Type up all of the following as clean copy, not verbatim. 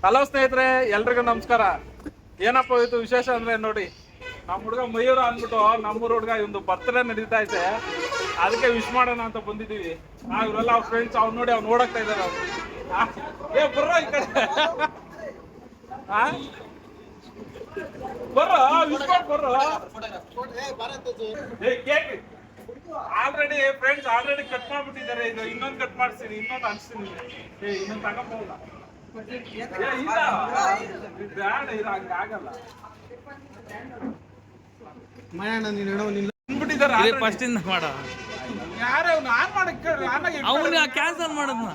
Hello ಸ್ನೇಹಿತರೆ, ಎಲ್ರಿಗೂ ನಮಸ್ಕಾರ. ಏನಪ್ಪ ಇವತ್ತು ವಿಶೇಷ ಅಂದ್ರೆ ನೋಡಿ, ನಮ್ಮ ಹುಡುಗ ಮಯೂರ ಅಂದ್ಬಿಟ್ಟು ನಮ್ಮೂರ ಹುಡುಗ ಇವಂದು ಬರ್ತ್ಡೇ ನಡೀತಾ ಐತೆ. ಅದಕ್ಕೆ ವಿಶ್ ಮಾಡೋಣ ಅಂತ ಬಂದಿದ್ದೀವಿ. ಇವರೆಲ್ಲ ಅವ್ರ ಫ್ರೆಂಡ್ಸ್ ಅವ್ನು ನೋಡಿ ಅವ್ನು ಓಡಾಕ್ತಾ ಇದ್ದಾರೆ. ಏ ಬರ್ರೋ ಈ ಕಡೆ, ಬರ್ರೋ ವಿಶ್ ಮಾಡಿ ಬರ್ರೋ. Cake already friends already cut ಮಾಡ್ಬಿಟ್ಟಿದ್ದಾರೆ. ಇದು ಇನ್ನೊಂದು ಕಟ್ ಮಾಡಿಸ್ತೀನಿ, ಇನ್ನೊಂದು ಅನ್ಸ್ತೀನಿ. ಇನ್ನೊಂದು ತಗೊಂಬೋದ ಹಂಗಾಗಲ್ಲ. ಫಸ್ಟ್ ಇಂದ ಮಾಡ ಯಾರೇ ನಾನ್ ಮಾಡಕ್ ಅವನು ಕ್ಯಾನ್ಸಲ್ ಮಾಡದ್ನ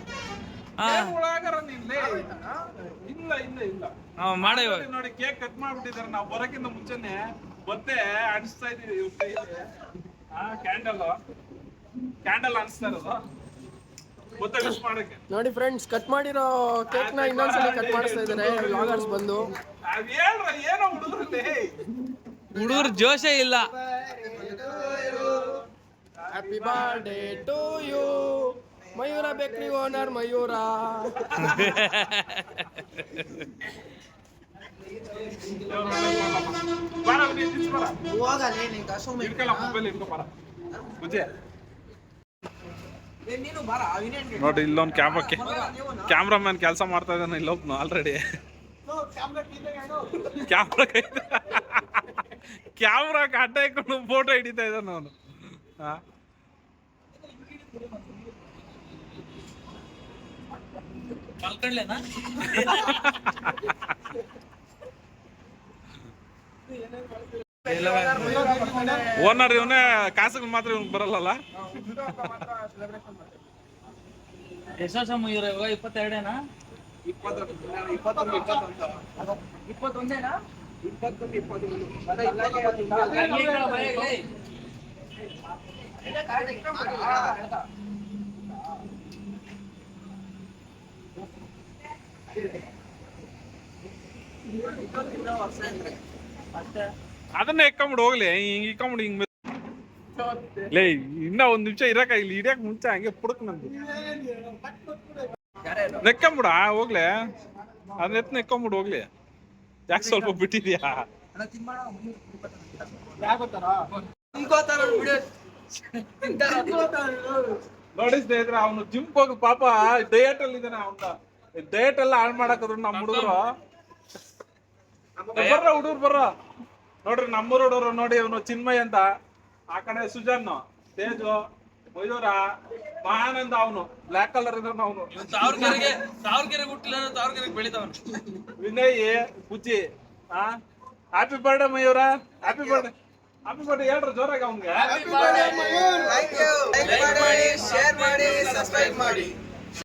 ಇಲ್ಲ ಇಲ್ಲ ಇಲ್ಲ ಮಾಡ ನೋಡಿ. ಕೇಕ್ ಕಟ್ ಮಾಡ್ಬಿಟ್ಟಿದ್ದಾರೆ. ನಾವು ಬರೋಕ್ಕಿಂತ ಮುಂಚೆನೆ ಮತ್ತೆ ಅಣಿಸ್ತಾ ಇದೀವಿ. ಕ್ಯಾಂಡಲ್ ಅನಿಸ್ತಾ ಇರೋದು ಮತ್ತೆ ವಿಶ್ ಮಾಡಕ್ಕೆ. ನೋಡಿ ಫ್ರೆಂಡ್ಸ್, ಕಟ್ ಮಾಡಿರೋ ಕೇಕ್ ನ ಇನ್ನೊಂದ್ಸಲಿ ಕಟ್ ಮಾಡಿಸ್ತಾ ಇದ್ದಾರೆ ವ್ಲಾಗರ್ಸ್ ಬಂದು. ಏನೋ ಹುಡುಗರು ಜೋಶೇ ಇಲ್ಲ. Happy birthday to you Mayura bakery owner Mayura. ನೋಡಿ ಇಲ್ಲೊಂದು ಕ್ಯಾಮ್ರಾಮನ್ ಕೆಲಸ ಮಾಡ್ತಾ ಇದ್ದಾನೆ. ಇಲ್ಲೊಬ್ನು ಆಲ್ರೆಡಿ ಕ್ಯಾಮ್ರಾ ಅಡ್ಡ ಇಟ್ಕೊಂಡು ಫೋಟೋ ಹಿಡಿತಾ ಇದ್ದಾನೆ ಅವನು. ಓನರ್ ಇವನೇ, ಕಾಸುಗಳು ಮಾತ್ರ ಇವ್ನಿಗೆ ಬರಲ್ಲ. ಎಷ್ಟು ವರ್ಷ ಮಯೂರ ಇವಾಗ? 22 ಅದನ್ನ ಎಕ್ಕೊಂಬಿಡು ಹೋಗ್ಲಿ. ಹಿಂಗ್ ಇಕ್ಕೊಂಬಿಡು ಹಿಂಗ್ ಲೇ. ಇನ್ನ ಒಂದ್ ನಿಮಿಷ ಇರಕ ಇಲ್ಲಿ ಹಿಡಿಯಕ್ ಮುಂಚೆ ಹಂಗೆ ಪುಡಕ್ ನಂದು ನೆಕ್ಕೊಂಬಿಡ ಹೋಗ್ಲಿ. ಅದನ್ನ ಎತ್ ನೆಕ್ಕೊಂಬಿಡು ಹೋಗ್ಲಿ. ಯಾಕೆ ಸ್ವಲ್ಪ ಬಿಟ್ಟಿದ್ಯಾ? ನೋಡಿ ಸ್ನೇಹಿತರೆ, ಅವನು ಜಿಮ್ ಹೋಗಿ ಪಾಪ ಡಯಟ್ ಅಲ್ಲಿ ಇದ್ದಾನೆ. ಅವನ ಡಯಟ್ ಎಲ್ಲ ಹಾಳು ಮಾಡಾಕದ್ರು ನಮ್ಮ ಹುಡುಗರು. ಬರ್ರ ಹುಡುಗರು ಬರ್ರ. ನೋಡ್ರಿ ನಮ್ಮೂರು ಹುಡುಗರು ನೋಡಿ. ಅವನು ಚಿನ್ಮಯ್ ಅಂತ, ಆ ಕಡೆ ಸುಜನ್, ತೇಜು, ಮಯೂರ, ಮಹಾನಂದ. ಅವನು ಬ್ಲಾಕ್ ಕಲರ್ ಇದ್ದಾನ. ಅವನು Vinay, Bujji. Happy birthday Mayura, happy birthday. Happy birthday ಹೇಳ್ರಿ ಜೋರಾಗಿ ಅವನ್ಗೆ. ಶೇರ್ ಮಾಡಿ, ಸಬ್ಸ್ಕ್ರೈಬ್ ಮಾಡಿ.